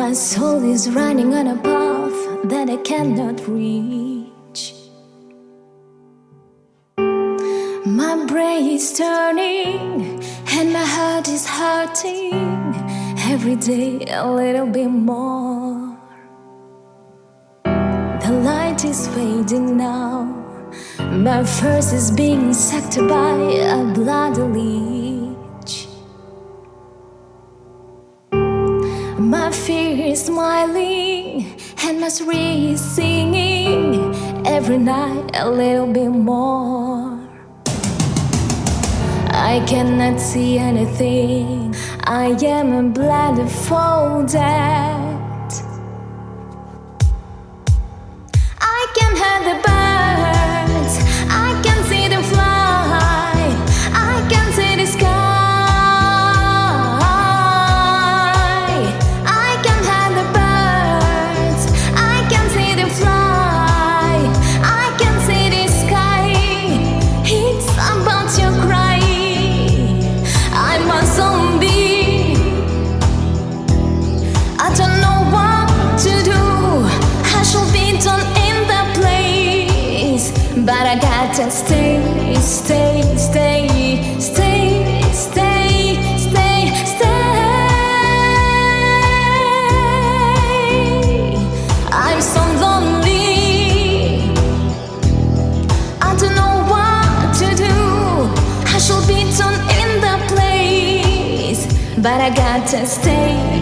My soul is running on a path that I cannot reach. My brain is turning and my heart is hurting every day a little bit more. The light is fading now. My thirst is being sucked by a bloody leech. My fear is smiling and my spirit is singing every night a little bit more. I cannot see anything. I am blindfolded. I can hear the birds. I can see them fly. I can see the sky. I can hear the birds. I can see them fly. I can see the sky. It's about to cry. I'm a zombie. I don't know what to do. I should be done in the place, but I gotta stay, stay, stay, stay, stay, stay, stay. I'm so lonely. I don't know what to do. I should be done in the place, but I gotta stay.